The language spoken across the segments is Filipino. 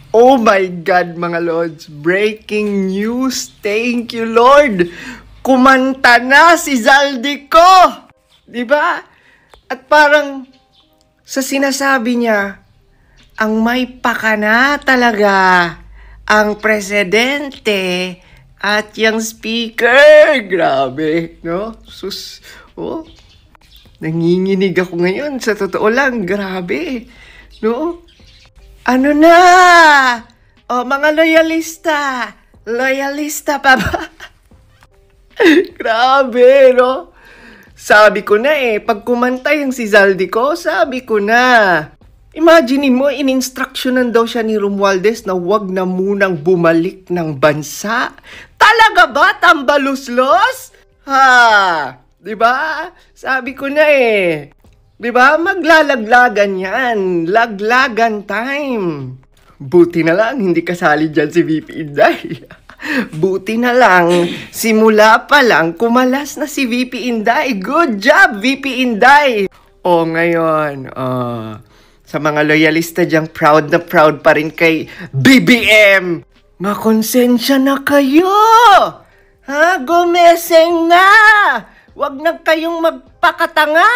Oh my God, mga Lods. Breaking news. Thank you, Lord. Kumanta na si Zaldico. Diba? At parang sa sinasabi niya, ang may pakana talaga ang presidente at yung speaker. Grabe, no? Sus, oh. Nanginginig ako ngayon. Sa totoo lang, grabe. No? Ano na? O, mga loyalista. Loyalista pa ba? Grabe, no? Sabi ko na pag kumanta yung si Zaldico, sabi ko na. Imagine mo, in-instructionan daw siya ni Romualdez na wag na munang bumalik ng bansa. Talaga ba, tambaluslos? Ha? Diba? Sabi ko na Diba? Maglalaglagan yan. Laglagan time. Buti na lang, hindi kasali dyan si VP Inday. Buti na lang, simula pa lang, kumalas na si VP Inday. Good job, VP Inday! O ngayon, sa mga loyalista dyan, proud na proud pa rin kay BBM. Makonsensya na kayo! Ha? Gumeseng na! Huwag na kayong magpakatanga!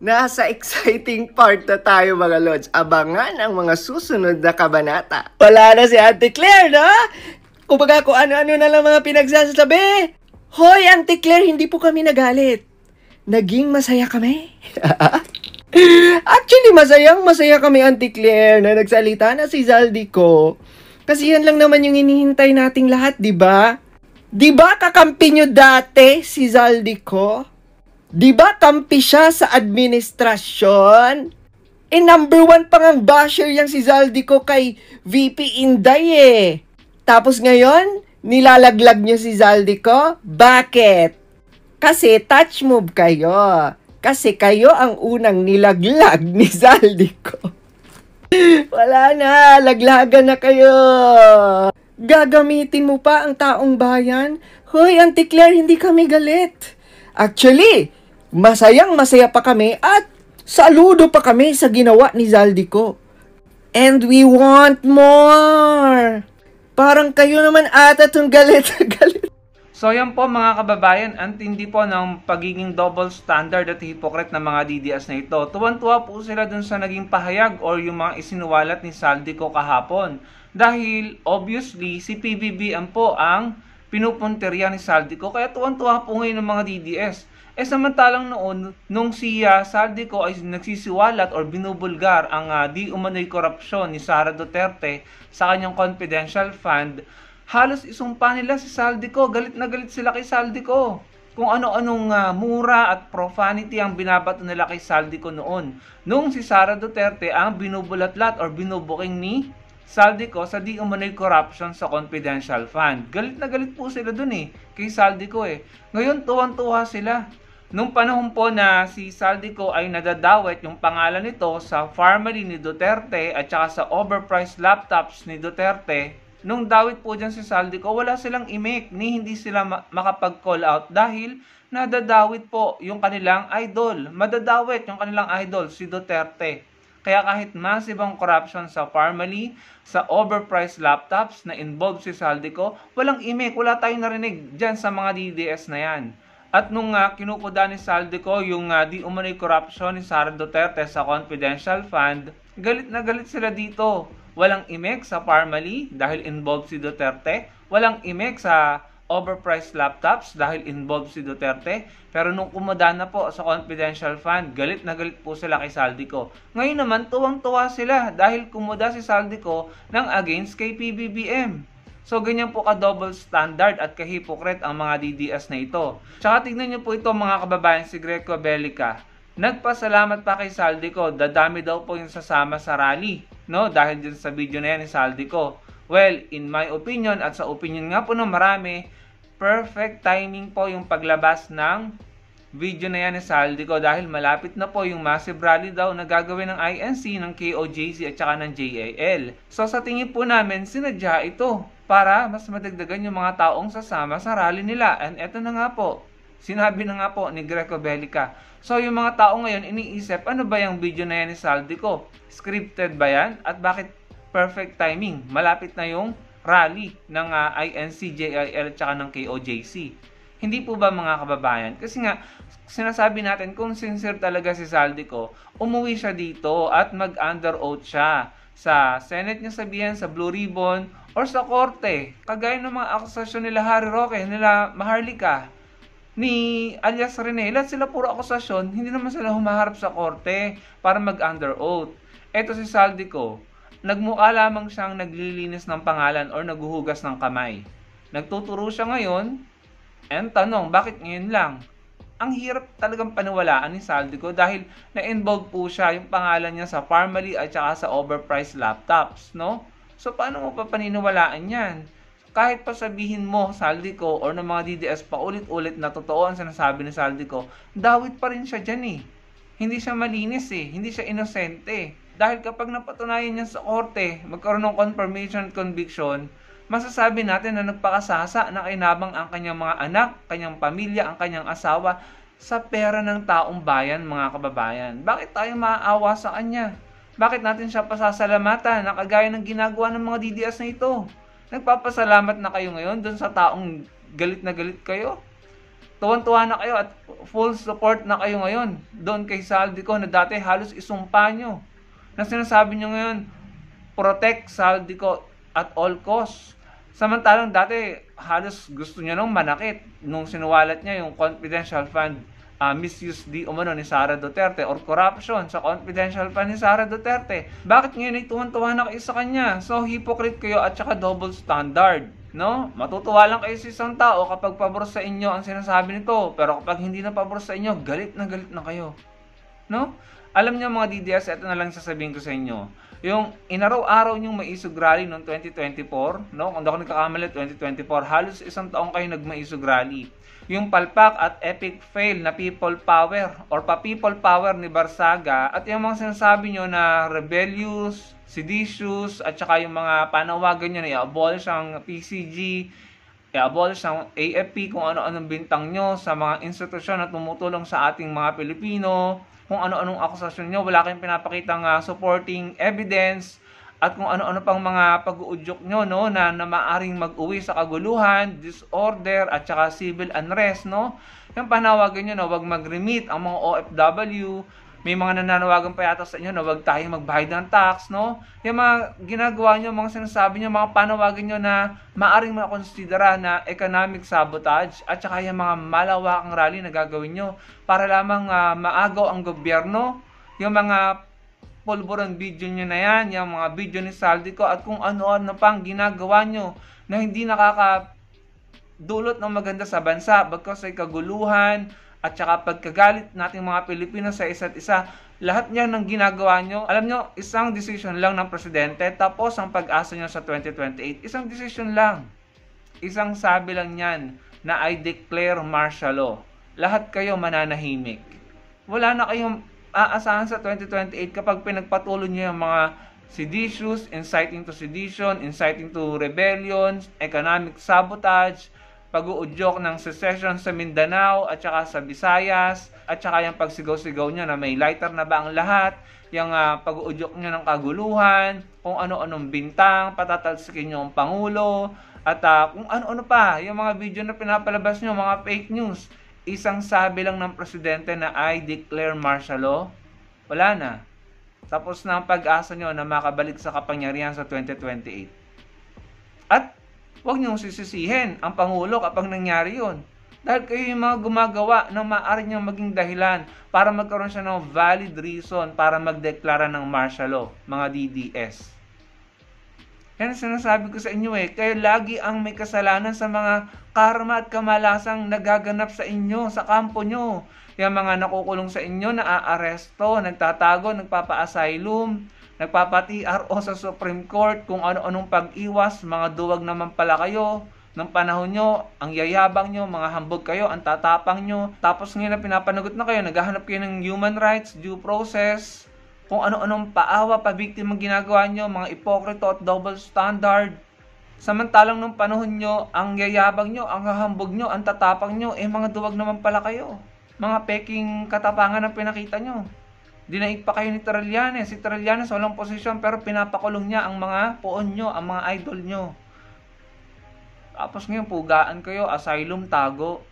Nasa exciting part na tayo, mga Lods. Abangan ang mga susunod na kabanata. Wala na si Auntie Claire, no? Kumbaga kung ano-ano na lang mga pinagsasabi. Hoy, Auntie Claire, hindi po kami nagalit. Naging masaya kami. Actually, masaya kami, Auntie Claire, na nagsalita na si Zaldico. Kasi yan lang naman yung hinihintay nating lahat, di ba? Di ba kakampi nyo dati si Zaldico? Di ba kampi siya sa administrasyon? Number 1 pa ngang basher yang si Zaldico kay VP Inday Tapos ngayon, nilalaglag niyo si Zaldico? Bakit? Kasi touch move kayo. Kasi kayo ang unang nilaglag ni Zaldico. Wala na, laglagan na kayo. Gagamitin mo pa ang taong bayan? Hoy, Auntie Claire, hindi kami galit. Actually, masaya pa kami at saludo pa kami sa ginawa ni Zaldico. And we want more. Parang kayo naman ata itong galit. So yan po mga kababayan, ang tindi po ng pagiging double standard at hypocrite ng mga DDS na ito. Tuwan-tuwa po sila dun sa naging pahayag or yung mga isinuwalat ni Zaldico kahapon. Dahil obviously si PBBM po ang pinupunteriya ni Zaldico, kaya tuwan-tuwa po ngayon ng mga DDS. Samantalang noon, nung si Zaldico ay nagsisiwalat or binubulgar ang di umano'y korupsyon ni Sara Duterte sa kanyang confidential fund, halos isumpa nila si Zaldico. Galit na galit sila kay Zaldico. Kung ano-anong mura at profanity ang binabato nila kay Zaldico noon. Nung si Sara Duterte ang binubulatlat or binubuking ni Zaldico sa di umano'y corruption sa confidential fund. Galit na galit po sila dun kay Zaldico Ngayon tuwan-tuwa sila. Nung panahon po na si Zaldico ay nadadawit yung pangalan nito sa family ni Duterte at saka sa overpriced laptops ni Duterte, nung dawit po dyan si Zaldico, wala silang imik ni hindi sila makapag-call out dahil nadadawit po yung kanilang idol. Madadawit yung kanilang idol, si Duterte. Kaya kahit massive ang corruption sa family, sa overpriced laptops na involved si Zaldico, walang imik, wala tayong narinig dyan sa mga DDS na yan. At nung kinukuda ni Zaldico yung di umano'y corruption ni Sara Duterte sa confidential fund, galit na galit sila dito. Walang imik sa family dahil involved si Duterte, walang imik sa overpriced laptops dahil involved si Duterte, pero nung kumuda na po sa confidential fund, galit na galit po sila kay Zaldico. Ngayon naman, tuwang-tuwa sila dahil kumuda si Zaldico ng against kay PBBM. So, ganyan po ka-double standard at ka-hypocrite ang mga DDS na ito. Tsaka tignan nyo po ito mga kababayan, si Greco Bellica. Nagpasalamat pa kay Zaldico, dadami daw po yung sasama sa rally, no? Dahil din sa video na yan ni Zaldico. Well, in my opinion at sa opinion nga po ng marami, perfect timing po yung paglabas ng video na yan ni Zaldico dahil malapit na po yung massive rally daw na gagawin ng INC, ng KOJC at saka ng JAL. So sa tingin po namin, sinadya ito para mas madagdagan yung mga taong sasama sa rally nila. And eto na nga po, sinabi na nga po ni Greco Bellica. So yung mga tao ngayon iniisip, ano ba yung video na yan ni Zaldico? Scripted ba yan? At bakit perfect timing. Malapit na yung rally ng INCJIL at saka ng KOJC. Hindi po ba mga kababayan? Kasi nga, sinasabi natin kung sincere talaga si Zaldico, umuwi siya dito at mag-under oath siya sa Senate niya sabihin, sa Blue Ribbon, or sa Korte. Kagaya ng mga akusasyon nila Harry Roque, nila Maharlika, ni alias Rene, lahat sila puro akusasyon, hindi naman sila humaharap sa Korte para mag-under oath. Eto si Zaldico, nagmukha lamang siyang naglilinis ng pangalan or naghuhugas ng kamay. Nagtuturo siya ngayon. And tanong, bakit ngayon lang? Ang hirap talagang paniwalaan ni Zaldico dahil na-involve po siya yung pangalan niya sa Parmalee at saka sa overpriced laptops, no? So paano mo pa paniniwalaan yan? Kahit pa sabihin mo, Zaldico, or ng mga DDS pa ulit-ulit na totoo ang sinasabi ni Zaldico, dawit pa rin siya dyan eh. Hindi siya malinis eh, hindi siya inosente. Dahil kapag napatunayan niya sa korte, magkaroon ng confirmation at conviction, masasabi natin na nagpakasasa na kinabang ang kanyang mga anak, kanyang pamilya, ang kanyang asawa sa pera ng taong bayan, mga kababayan. Bakit tayo maaawa sa kanya? Bakit natin siya pasasalamatan na kagaya ng ginagawa ng mga DDS na ito? Nagpapasalamat na kayo ngayon dun sa taong galit na galit kayo? Tuwan-tuwa na kayo at full support na kayo ngayon doon kay Zaldico na dati halos isumpa nyo. Na sinasabi nyo ngayon, protect Zaldico at all costs. Samantalang dati halos gusto niya nung manakit nung sinuwalat niya yung confidential fund misuse di umano ni Sara Duterte or corruption sa confidential fund ni Sara Duterte. Bakit ngayon ay tuwan-tuwa na kayo sa kanya? So hypocrite kayo at saka double standard, no? Matutuwa lang kayo sa isang tao kapag pabor sa inyo ang sinasabi nito, pero kapag hindi na pabor sa inyo, galit na kayo, no? Alam niyo mga DDS, ito na lang sasabihin ko sa inyo. Yung inaraw-araw niyong maisog rally noong 2024, no? Kung ako nagkakamali, 2024, halos isang taong kayo nagmaisog rally. Yung palpak at epic fail na people power or pa-people power ni Barsaga at yung mga sinasabi nyo na rebellious, seditious, at saka yung mga panawagan nyo na i-abolish ang PCG, i-abolish ang AFP, kung ano-anong bintang nyo sa mga institusyon na tumutulong sa ating mga Pilipino, kung ano-anong akusasyon nyo, wala kayong pinapakitang supporting evidence, at kung ano-ano pang mga pag-uudyok nyo, no, na maaring mag-uwi sa kaguluhan, disorder, at saka civil unrest, no? Yung panawagan nyo na wag mag-remit ang mga OFW, may mga nananawagan pa yata sa inyo na wag tayong magbayad ng tax, no? Yung mga ginagawa nyo, mga sinasabi nyo, mga panawagan nyo na maaring makonsidera na economic sabotage, at saka yung mga malawakang rally na gagawin nyo para lamang maagaw ang gobyerno, yung mga pulburan video nyo na yan, yung mga video ni Zaldico at kung ano-ano pang ginagawa nyo na hindi nakakadulot ng maganda sa bansa bagkus ay kaguluhan at saka pagkagalit nating mga Pilipino sa isa't isa. Lahat niyan ng ginagawa nyo, alam nyo, isang decision lang ng presidente tapos ang pag-asa nyo sa 2028, isang decision lang. Isang sabi lang yan na I declare martial law. Lahat kayo mananahimik. Wala na kayong aasahan sa 2028 kapag pinagpatuloy niyo yung mga seditious, inciting to sedition, inciting to rebellion, economic sabotage, pag-uudyok ng secession sa Mindanao at saka sa Visayas, at saka yung pagsigaw-sigaw niyo na may lighter na ba ang lahat, yung pag-uudyok niyo ng kaguluhan, kung ano-anong bintang, patatalsikin niyo ang Pangulo, at kung ano-ano pa, yung mga video na pinapalabas niyo, mga fake news. Isang sabi lang ng presidente na I declare martial law, wala na. Tapos na ang pag-asa nyo na makabalik sa kapangyarihan sa 2028. At huwag nyo sisisihin ang Pangulo kapag nangyari yun. Dahil kayo yung mga gumagawa ng maaari nyo maging dahilan para magkaroon siya ng valid reason para magdeklara ng martial law, mga DDS. Yan sinasabi ko sa inyo kayo lagi ang may kasalanan sa mga karma at kamalasang nagaganap sa inyo, sa kampo nyo. Yung mga nakukulong sa inyo, naaaresto, nagtatago, nagpapa-asylum, nagpapa-TRO sa Supreme Court, kung ano-anong pag-iwas, mga duwag naman pala kayo. Ng panahon nyo, ang yayabang nyo, mga hambog kayo, ang tatapang nyo. Tapos ngayon na pinapanagot na kayo, naghahanap kayo ng human rights, due process, kung ano-anong paawa, pabiktimang ginagawa nyo, mga ipokrito at double standard. Samantalang nung panahon nyo, ang yayabang nyo, ang hahambog nyo, ang tatapang nyo, mga duwag naman pala kayo. Mga peking katapangan ang pinakita nyo. Dinaig pa kayo ni Trillanes. Si Trillanes walang posisyon pero pinapakulong niya ang mga poon nyo, ang mga idol nyo. Tapos ngayon pugaan kayo, asylum, tago,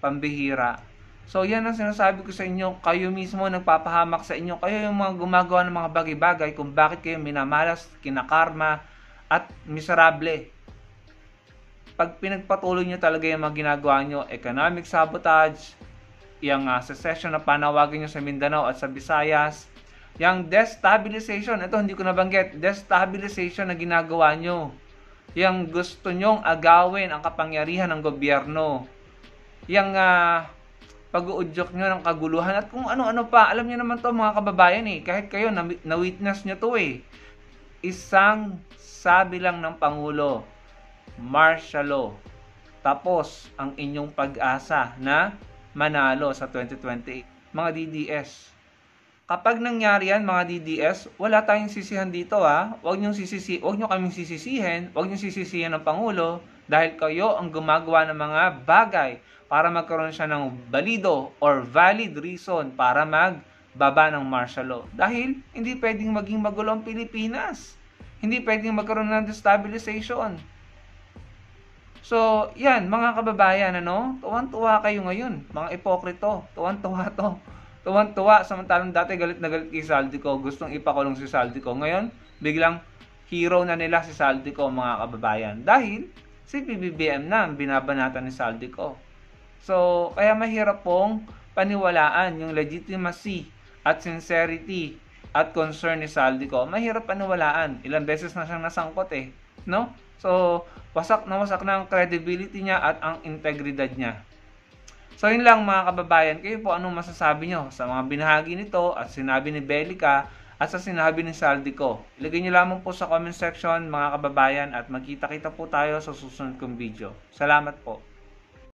pambihira. So yan ang sinasabi ko sa inyo, kayo mismo nagpapahamak sa inyo, kayo yung mga gumagawa ng mga bagay-bagay kung bakit kayo minamalas, kinakarma, at miserable. Pag pinagpatuloy nyo talaga yung mga ginagawa nyo, economic sabotage, yung secession na panawagan nyo sa Mindanao at sa Visayas, yung destabilization, ito hindi ko nabanggit, destabilization na ginagawa nyo, yung gusto nyong agawin ang kapangyarihan ng gobyerno, yung pag-uudyok nyo ng kaguluhan at kung ano-ano pa. Alam nyo naman to mga kababayan kahit kayo na-witness nyo to Isang sabi lang ng Pangulo, martial law. Tapos ang inyong pag-asa na manalo sa 2028. Mga DDS. Kapag nangyari yan mga DDS, wala tayong sisihan dito Huwag nyo kaming sisisihin, huwag nyo sisisihin ng Pangulo dahil kayo ang gumagawa ng mga bagay para magkaroon siya ng balido or valid reason para magbaba ng martial law. Dahil hindi pwedeng maging magulo ang Pilipinas. Hindi pwedeng magkaroon ng destabilization. So, yan, mga kababayan, tuwan-tuwa kayo ngayon, mga ipokrito, tuwan-tuwa to. Tuwan-tuwa, samantalang dati galit na galit kay Saldico, gustong ipakulong si Saldico. Ngayon, biglang hero na nila si Saldico, mga kababayan. Dahil, si PBBM na ang binabanatan ni Saldico. So, kaya mahirap pong paniwalaan yung legitimacy at sincerity at concern ni Saldico. Mahirap paniwalaan. Ilang beses na siyang nasangkot no? So, wasak na ang credibility niya at ang integridad niya. So, yun lang mga kababayan. Kayo po, anong masasabi nyo sa mga binahagi nito at sinabi ni Belica at sa sinabi ni Saldico? Ilagay nyo lamang po sa comment section mga kababayan at magkita-kita po tayo sa susunod kong video. Salamat po.